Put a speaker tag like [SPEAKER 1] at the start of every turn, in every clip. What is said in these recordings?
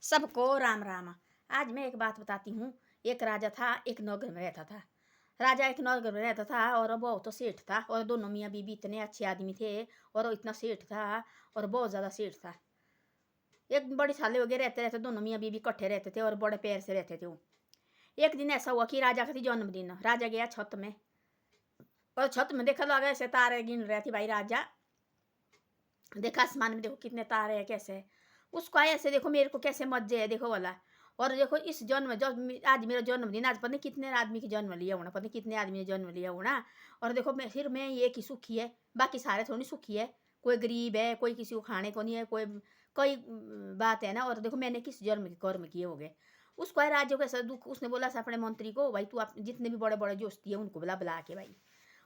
[SPEAKER 1] सबको राम राम। आज मैं एक बात बताती हूँ। एक राजा था, एक नगर में रहता था। राजा एक नगर में रहता था और बहुत तो सेठ था, और दोनों मियाँ बीबी इतने अच्छे आदमी थे, और इतना सेठ था और बहुत ज़्यादा सेठ था। एक बड़ी साले वगैरह रहते रहते दोनों मियाँ बीबी इकट्ठे रहते थे और बड़े प्यार से रहते थे वो। एक दिन ऐसा हुआ कि राजा का थी जन्मदिन। राजा गया छत में, और छत में देखा लगा ऐसे तारे गिन रहे थे भाई। राजा देखा आसमान में, देखो कितने तारे हैं कैसे। उसको आया ऐसे, देखो मेरे को कैसे मजे है देखो वाला। और देखो इस जन्म जब आज मेरा जन्मदिन, आज पता नहीं कितने आदमी की जन्म लिया होना, पता नहीं कितने आदमी ने जन्म लिया होना। और देखो मैं फिर मैं ये की सुखी है, बाकी सारे थोड़ी सुखी है। कोई गरीब है, कोई किसी को खाने को नहीं है, कोई कोई बात है ना। और देखो मैंने किस जन्म के कर्म किए हो गए। उसको है राज्य को ऐसा दुख। उसने बोला था अपने मंत्री को, भाई तू जितने भी बड़े बड़े जोस्ती है उनको बुला बुला के भाई।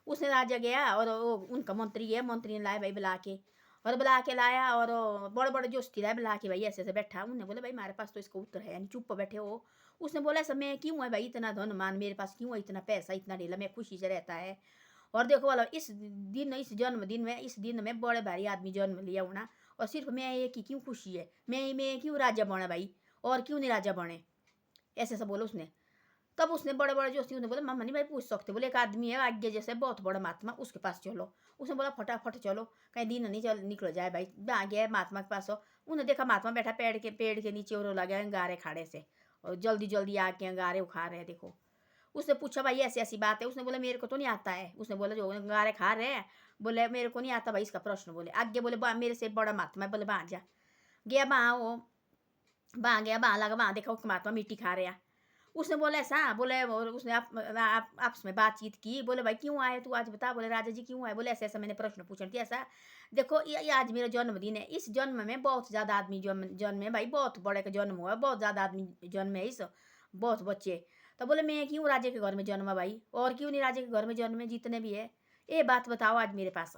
[SPEAKER 1] उसने राजा गया और वो उनका मंत्री गया, मंत्री ने लाया भाई बुला के। और बुला के लाया और बड़े बड़े जोस्ती लाया बुला के भाई। ऐसे ऐसे बैठा, उन्होंने बोले भाई हमारे पास तो इसका उत्तर है नहीं, चुप बैठे हो। उसने बोला ऐसा मैं क्यों है भाई, इतना धन मान मेरे पास क्यों है, इतना पैसा इतना ढेला, मैं खुशी से रहता है। और देखो वाला इस दिन, इस जन्मदिन में, इस दिन में बड़े भारी आदमी जन्म लिया होना, और सिर्फ मैं एक ही क्यों खुशी है, मैं क्यों राजा बना भाई, और क्यों नहीं राजा बने। ऐसे ऐसा बोला उसने। तब उसने बड़े बड़े जो उसने बोला मामा नहीं भाई पूछ सकते। बोले एक आदमी है आज्ञा जैसे बहुत बड़ा महात्मा, उसके पास चलो। उसने बोला फटाफट चलो, कहीं दिन नहीं चल निकल जाए भाई। आ गया महात्मा के पास। उन्हें देखा महात्मा बैठा पेड़ के नीचे, और लगा अंगारे खाड़े से, और जल्दी जल्दी आके अंगारे उखा रहे हैं देखो। उसने पूछा भाई ऐसी ऐसी बात है। उसने बोला मेरे को तो नहीं आता है। उसने बोला जो अंगारे खा रहे हैं, बोले मेरे को नहीं आता भाई इसका प्रश्न। बोले आगे, बोले बा मेरे से बड़ा महात्मा है। बोले वहाँ जा। गया वहाँ, वो वहाँ गया, वहाँ लगा, वहाँ देखा महात्मा मिट्टी खा रहे हैं। उसने बोला ऐसा, बोले और उसने आपस में बातचीत की। बोले भाई क्यों आए तू आज बता। बोले राजा जी क्यों आए। बोले ऐसा ऐसा मैंने प्रश्न पूछा थी ऐसा। देखो ये आज मेरा जन्मदिन है, इस जन्म में बहुत ज़्यादा आदमी जन्म है भाई, बहुत बड़े का जन्म हुआ है, बहुत ज़्यादा आदमी जन्म है इस, बहुत बच्चे। तो बोले मैं क्यों राजे के घर में जन्मा भाई, और क्यों नहीं राजे के घर में जन्मे जितने भी है, ये बात बताओ आज मेरे पास।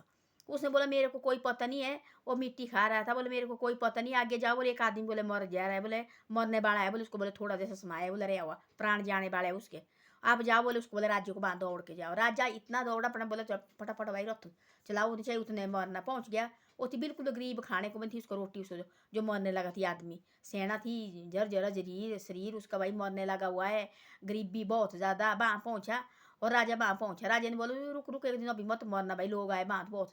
[SPEAKER 1] उसने बोला मेरे को कोई पता नहीं है, वो मिट्टी खा रहा था। बोले मेरे को कोई पता नहीं, आगे जाओ। बोले एक आदमी बोले मर जा रहा है, बोले मरने वाला है। बोले उसको बोले थोड़ा जैसा समाया, बोले रे हुआ प्राण जाने वाला है उसके। आप जाओ, बोले उसको बोले राज्य को बांध दौड़ के जाओ। राजा इतना दौड़ा अपना, बोले फटाफट भाई रथ चलाओ नीचे, उतने मरना पहुंच गया। वो थी बिल्कुल गरीब, खाने को भी थी उसको रोटी, उसको जो मरने लगा थी आदमी। सेना थी जर जरीर शरीर उसका भाई, मरने लगा हुआ है, गरीबी बहुत ज़्यादा। वहाँ पहुँचा और राजा वहाँ पहुँचा। राजा ने बोले रुक रुक एक दिन अभी मत मरना भाई, लोग आए वहाँ बहुत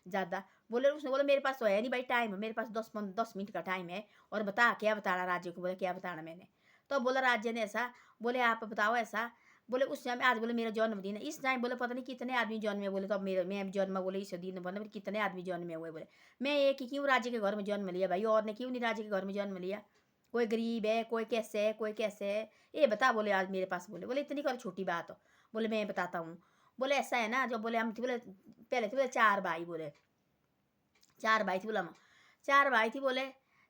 [SPEAKER 1] ज़्यादा। बोले उसने बोला मेरे पास तो है नहीं भाई टाइम, मेरे पास 10 मिनट का टाइम है, और बता क्या बताना राज्य को। बोले क्या बताना मैंने। तो बोला राज्य ने ऐसा, बोले आप बताओ ऐसा। बोले उस टाइम आज, बोले मेरा जन्मदिन है इस टाइम, बोले पता नहीं कितने आदमी जन्मे। बोले तो अब मेरे मैं जन्म, बोले इस दिन बोले कितने आदमी जन्मे हुए। बोले मैं एक ही क्यों राज्य के घर में जन्म लिया भाई, और ने क्यों नहीं राज्य के घर में जन्म लिया। कोई गरीब है, कोई कैसे है, कोई कैसे है, ये बता। बोले आज मेरे पास, बोले इतनी कर छोटी बात हो। बोले मैं बताता हूँ। बोले ऐसा है ना, जो बोले हम थे, बोले पहले थे बोले 4 भाई। बोले 4 भाई थी। बोला 4 भाई थी। बोले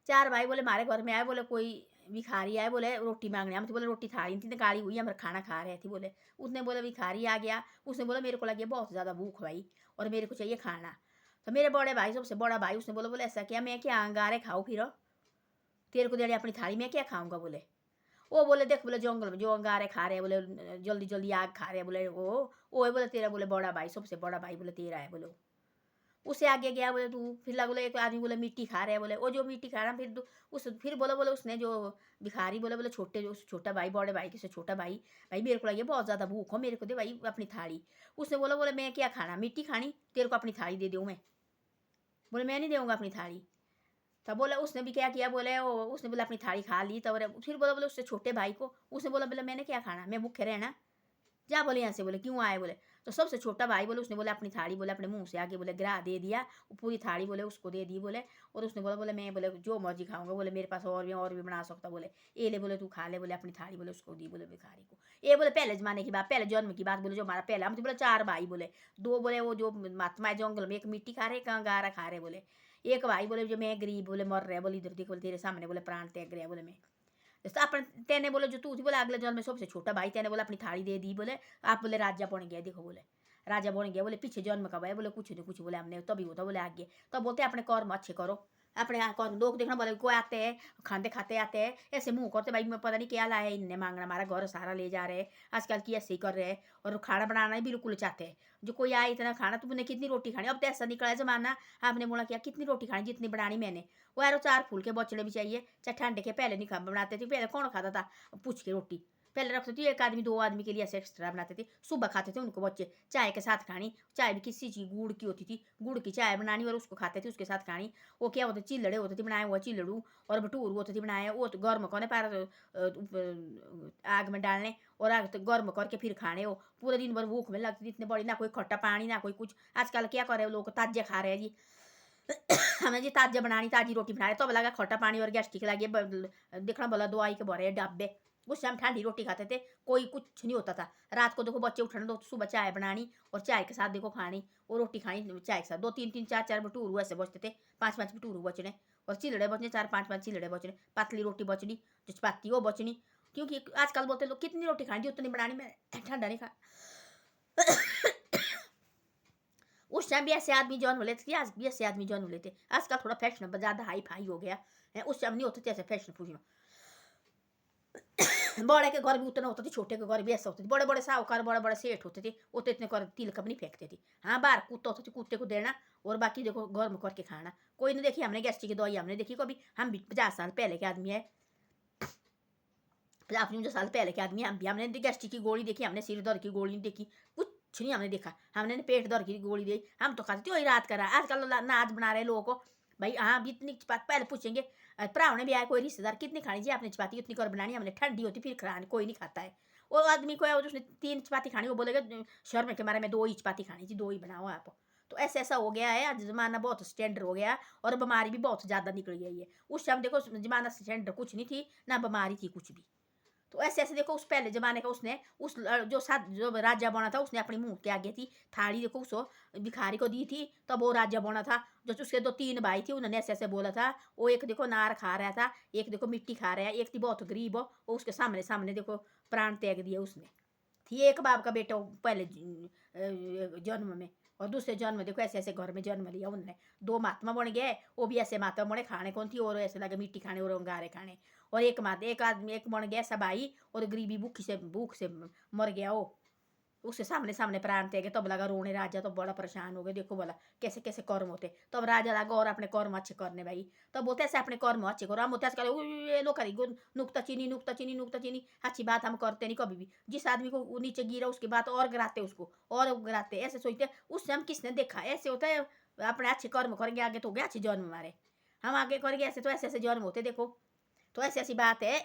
[SPEAKER 1] 4 भाई, बोले हमारे घर में आए, बोले कोई भिखारी आए, बोले रोटी मांगने। हम तो बोले रोटी थाली थी गाड़ी हुई, हम खाना खा रहे थे। बोले उसने बोले भिखारी आ गया। उसने बोला मेरे को लगी बहुत ज़्यादा भूख भाई, और मेरे को चाहिए खाना। तो मेरे बड़े भाई, सबसे बड़ा भाई, उसने बोला बोले ऐसा क्या, मैं क्या अंगारे खाऊँ फिर, तेरे को दे अपनी थाली, मैं क्या खाऊंगा। बोले वो बोले देख, बोले जंगल में जो अंगारे खा रहे हैं, बोले जल्दी जल्दी आग खा रहे हैं, बोले वो है, बोले तेरा, बोले बड़ा भाई, सबसे बड़ा भाई, बोले तेरा है। बोले उससे आगे गया। बोले तू फिर लगा, बोले एक आदमी बोले मिट्टी खा रहे हैं। बोले वो जो मिट्टी खा रहा फिर उस फिर बोला, बोले उसने जो भिखारी, बोले बोले छोटे जो छोटा भाई, बड़े भाई के से छोटा भाई, भाई मेरे को लगे बहुत ज़्यादा भूख हो, मेरे को दे भाई अपनी थाली। उसने बोला, बोले मैं क्या खाना, मिट्टी खानी, तेरे को अपनी थाली दे दूँ मैं। बोले मैं नहीं दूँगा अपनी थाली। तब बोला उसने भी क्या किया, बोले वो उसने बोला अपनी थाली खा ली। तब फिर बोला, बोले उससे छोटे भाई को, उसने बोला बोले मैंने क्या खाना, मैं भूखे रहना, जा बोले यहाँ से। बोले क्यों आए। बोले तो सबसे छोटा भाई, बोले उसने बोला अपनी थाली, बोले अपने मुंह से आगे, बोले गिरा दे दिया, वो पूरी थाली बोले उसको दे दी। बोले और उसने बोला, बोले मैं, बोले जो मर्जी खाऊंगा, बोले मेरे पास और भी बना सकता। बोले ये ले, बोले तू खा ले, बोले अपनी थाली, बोले उसको दी, बोले भिखारी को। ये बोले पहले जमाने की बात, पहले जन्म की बात। बोले जो हमारा पहले, हम तो बोले 4 भाई। बोले 2 बोले वो जो महात्मा है जंगल में, एक मिट्टी खा रहे, एक अंगारा खा रहे। बोले एक भाई, बोले जो मैं गरीब, बोले मर रहे, बोले इधर देखो, बोले तेरे सामने, बोले प्राण त्याग रहे, बोले मैं। जैसे अपन तेने बोले जो तू थी, बोले अगले जन्म में सबसे छोटा भाई, तेने बोले अपनी थाली दे दी। बोले आप, बोले राजा बन गया देखो। बोले राजा बन गया। बोले पीछे जन्म कब है, बोले कुछ नहीं कुछ, बोले हमने तभी होता, बोले आगे। तो बोलते अपने कर्म अच्छे करो, अपने यहाँ कौन लोग देखना बोले कोई आते हैं खाते खाते आते हैं ऐसे मुंह करते भाई मैं पता नहीं क्या लाया इनने मांगना हमारा घर सारा ले जा रहे हैं आजकल की ऐसे ही कर रहे हैं और खाना बनाना ही बिल्कुल चाहते हैं जो कोई आए इतना खाना तुमने कितनी रोटी खानी अब तो ऐसा निकला है जमाना आपने बोला क्या कितनी रोटी खानी जितनी बनानी मैंने वो यार 4 फूल के बचड़े भी चाहिए चाहे ठंडे के पहले नहीं खा बनाते थे पहले कौन खाता था पूछ के रोटी पहले रखते थे एक आदमी 2 आदमी के लिए ऐसे एक्स्ट्रा बनाते थे सुबह खाते थे उनको बच्चे चाय के साथ खानी चाय भी किसी चीज़ गुड़ की होती थी गुड़ की चाय बनानी और उसको खाते थे उसके साथ खानी वो क्या होते चिल्लड़े होते थे बनाए हुआ चिल्लड़ू और भटूर होते थे बनाए वो तो गर्म करने पार आग में डालने और आग तो गर्म करके फिर खाने वो पूरे दिन भर भूख में लगती थी इतने बड़ी ना कोई खट्टा पानी ना कोई कुछ आजकल क्या करे लोग ताजे खा रहे हैं जी हमें जी ताजा बनानी ताजी रोटी बना रहे तो अब लगा खट्टा पानी और गैस्ट्रिक लगे देखना बोला दवाई के भरे डब्बे उस टाइम ठंडी रोटी खाते थे कोई कुछ नहीं होता था रात को देखो बच्चे उठने दो तो सुबह चाय बनानी और चाय के साथ देखो खानी और रोटी खानी चाय के साथ 2 3 3 4 4 भटूरू ऐसे बचते थे 5 5 भटूरू बचने और चिलड़े बचने 4 5 5 चिलड़े बचने पतली रोटी बचनी जो चपाती वो बचनी क्योंकि आजकल बोलते लोग कितनी रोटी खानी थी उतनी बनानी में ठंडा नहीं खा उस टाइम भी ऐसे आदमी जन्म लेते थे आज भी ऐसे आदमी जन्म लेते आजकल थोड़ा फैशन ज़्यादा हाई फाई हो गया है उस टाइम नहीं होते थे ऐसे फैशन पूछना बड़े के घर भी उतना होता थे छोटे के घर भी ऐसा होते थे बड़े बड़े साहूकार बड़े बड़े सेठ होते थे वो तो इतने कर तिलक नहीं फेंकते थे हाँ बाहर कुत्ता होते थे कुत्ते को देना और बाकी देखो घर में करके खाना कोई नहीं देखी हमने गैस्ट्रिक की दवाई हमने देखी कभी हम भी 50 साल पहले के आदमी है 50 50 साल पहले के आदमी हम भी हमने गैस्ट्रिक की गोली देखी हमने सिर दर्द की गोली नहीं देखी कुछ नहीं हमने देखा हमने पेट दर्द की गोली दी हम तो खाते थे वही रात करा आजकल नाच बना रहे लोगों को भाई हाँ भी इतनी चपाती पहले पूछेंगे प्रावणे भी आए कोई रिश्तेदार कितनी खानी जी आपने चपाती उतनी कर बनानी हमने ठंडी होती फिर खानी कोई नहीं खाता है वो आदमी को है उसने 3 चपाती खानी वो बोलेगा शर्म के मारे में 2 ही चपाती खानी जी 2 ही बनाओ आप तो ऐसा ऐसा हो गया है आज जमाना बहुत स्टैंडर्ड हो गया और बीमारी भी बहुत ज़्यादा निकल गई है उस टाइम देखो जमाना स्टैंडर्ड कुछ नहीं थी ना बीमारी थी कुछ भी तो ऐसे ऐसे देखो उस पहले जमाने का उसने जो राजा बना था उसने अपनी मुंह के आगे थी थाली देखो उसको भिखारी को दी थी तब वो राजा बना था जो उसके 2 3 भाई थे उन्होंने ऐसे ऐसे बोला था वो एक देखो नार खा रहा था एक देखो मिट्टी खा रहा है एक थी बहुत गरीब हो वो उसके सामने सामने देखो प्राण त्याग दिया उसने थी एक बाप का बेटा पहले जन्म में और दूसरे जन्म देखो ऐसे ऐसे घर में जन्म लिया उनने 2 महात्मा बन गए वो भी ऐसे महात्मा बने खाने कौन थी और ऐसे लगे मिट्टी खाने और अंगारे खाने और एक आदमी एक बन गया सब आई और गरीबी भूख से मर गया वो उसके सामने सामने प्राण त्यागे तब लगा रोने राजा तो बड़ा परेशान हो गए देखो बोला कैसे कैसे कर्म होते तब राजा लगा और अपने कर्म अच्छे करने भाई तब बोलते ऐसे अपने कर्म अच्छे करो हम होते आजकल ये लोग करी नुकता चीनी नुकता चीनी नुकता चीनी अच्छी बात हम करते नहीं कभी भी जिस आदमी को नीचे गिरा उसकी बात और गिराते उसको और गिराते ऐसे सोचते उससे हम किसने देखा ऐसे होता है अपने अच्छे कर्म करेंगे आगे तो हो गया अच्छे जन्म हमारे हम आगे करेंगे ऐसे तो ऐसे ऐसे जन्म होते देखो तो ऐसी ऐसी बात है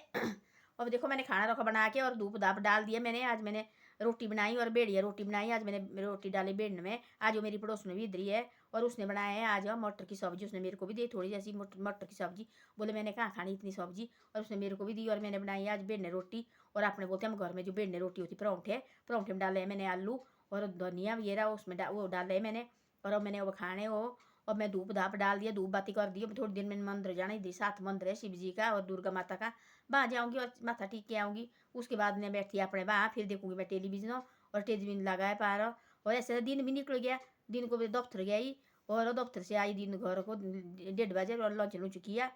[SPEAKER 1] अब देखो मैंने खाना रखा बना के और धूप धाप डाल दिया मैंने आज मैंने रोटी बनाई और बेड़िया रोटी बनाई आज मैंने रोटी डाली बेड़ने में आज वो मेरी पड़ोस में भी इधर ही है और उसने बनाया है आज मटर की सब्जी उसने मेरे को भी दी थोड़ी जैसी मटर की सब्जी बोले मैंने कहाँ खानी इतनी सब्जी और उसने मेरे को भी दी और मैंने बनाई आज बेड़ने रोटी और आपने बोलते हम घर में जो बेड़ने रोटी होती परांठे परांठे में डाले मैंने आलू और धनिया वगैरह उसमें वो डाले मैंने और मैंने वो खाने वो और मैं धूप धाप डाल दिया धूप बाती कर दी थोड़ी देर मैंने मंदिर जाना इधर 7 मंदिर है शिव जी का और दुर्गा माता का वहाँ जाऊँगी और माथा टेक के आऊँगी उसके बाद मैं बैठी अपने वहाँ फिर देखूँगी मैं टेलीविजन और टेलीविजन लगाए पा रहा और ऐसे दिन भी निकल गया दिन को मैं दफ्तर गई और दफ्तर से आई दिन घर को 1:30 बजे और लंच लुंच किया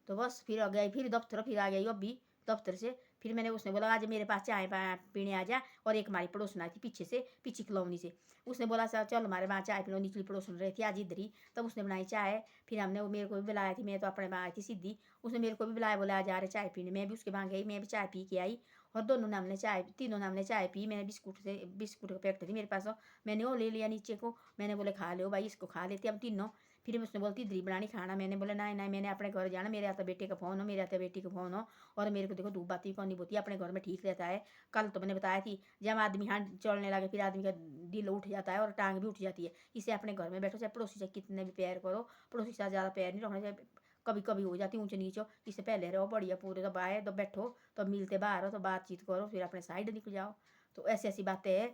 [SPEAKER 1] तो बस फिर आ गई फिर दफ्तर फिर आ गई अभी दफ्तर से फिर मैंने उसने बोला आज मेरे पास चाय पीने आ जा और एक हमारी पड़ोसन आई थी पीछे से पीछे कॉलोनी से उसने बोला सर चल हमारे वहाँ चाय पीने निचली पड़ोसन रही थी आज इधर ही तब उसने बनाई चाय फिर हमने वो मेरे को भी बुलाया थी मैं तो अपने वहाँ आई थी सीधी उसने मेरे को भी बुलाया बोला आज आ रहे चाय पीने मैं भी उसके वहाँ गई मैं भी चाय पी के आई और दोनों ने हमने चाय तीनों ने हमने चाय पी मैंने बिस्कुट का पैकेट थी मेरे पास मैंने वो ले लिया नीचे को मैंने बोले खा लो भाई इसको खा लेते हम तीनों फिर उसने बोलती इधर बनानी खाना मैंने बोला नहीं नहीं मैंने अपने घर जाना मेरे आता बेटे का फ़ोन हो मेरे आता बेटी का फ़ोन हो और मेरे को देखो धूप बाती करनी होती है अपने घर में ठीक रहता है कल तो मैंने बताया थी जब आदमी हाथ चलने लगे फिर आदमी का दिल उठ जाता है और टांग भी उठ जाती है इसे अपने घर में बैठो चाहे पड़ोसी से कितने भी प्यार करो पड़ोसी से ज़्यादा प्यार नहीं रखना चाहिए कभी कभी हो जाती ऊँचे नीचो इससे पहले रहो बढ़िया पूरे तो बाय तो बैठो तो मिलते बाहर हो तो बातचीत करो फिर अपने साइड निकल जाओ तो ऐसी ऐसी बातें हैं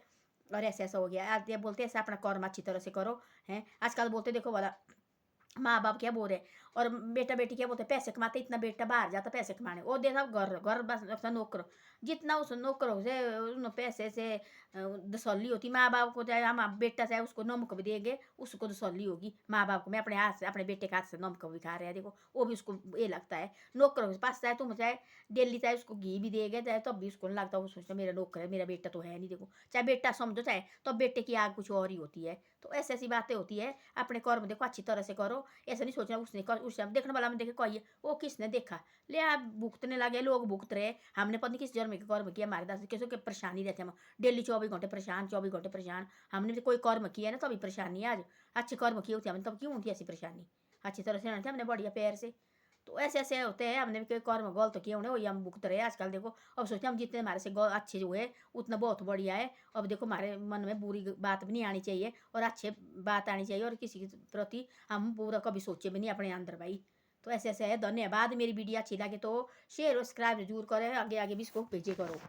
[SPEAKER 1] और ऐसा ऐसा हो गया आज ये बोलते हैं ऐसा अपना कर्म अच्छी तरह से करो हैं आजकल बोलते देखो वाला माँ बाप क्या बोल रहे हैं, और बेटा बेटी क्या बोलते हैं, पैसे कमाते, इतना बेटा बाहर जाता पैसे कमाने, वो देता घर घर बस अपना नौकर, जितना उस नौकरों से उन पैसे से दसौली होती। माँ बाप को चाहे हम बेटा चाहे उसको नमक भी देंगे, उसको दसौली होगी। माँ बाप को मैं अपने हाथ से, अपने बेटे के हाथ से नमक भी खा रहे हैं, देखो वो भी उसको ये लगता है। नौकरों के पास चाहे तुम चाहे डेली चाहे उसको घी भी देंगे चाहे, तब भी उसको नहीं लगता, वो सोचता मेरा नौकर है, मेरा बेटा तो है नहीं। देखो चाहे बेटा समझो चाहे, तो बेटे की आग कुछ और ही होती है। तो ऐसी ऐसी बातें होती है। अपने कर्म देखो अच्छी तरह से करो, ऐसा नहीं सोचना उसने उस देखने वाला में देखे कोई वो किसने देखा, ले आप भुगतने लगे, लोग भुगत रहे। हमने पता नहीं किस जन्म के कर्म किया, हमारे दस किसी के परेशानी रहते हम डेली 24 घंटे परेशान, 24 घंटे परेशान। हमने भी कोई कर्म किया ना तभी परेशानी है आज। अच्छे कर्म किए होते हमने तब क्यों होती ऐसी परेशानी, अच्छी तरह से रहते थे हमने बढ़िया पैर से। तो ऐसे ऐसे होते हैं, हमने भी कोई कर्म गलत किए होने वही हम भुगत रहे हैं आजकल। देखो अब सोचते हम जितने हमारे से अच्छे जो है उतना बहुत बढ़िया है। अब देखो हमारे मन में बुरी बात भी नहीं आनी चाहिए और अच्छे बात आनी चाहिए, और किसी के प्रति हम पूरा कभी सोचे भी नहीं अपने अंदर भाई। तो ऐसे ऐसे है। धन्यवाद। मेरी वीडियो अच्छी लगे तो शेयर और सब्सक्राइब जरूर करें, आगे आगे भी इसको भेजे करो।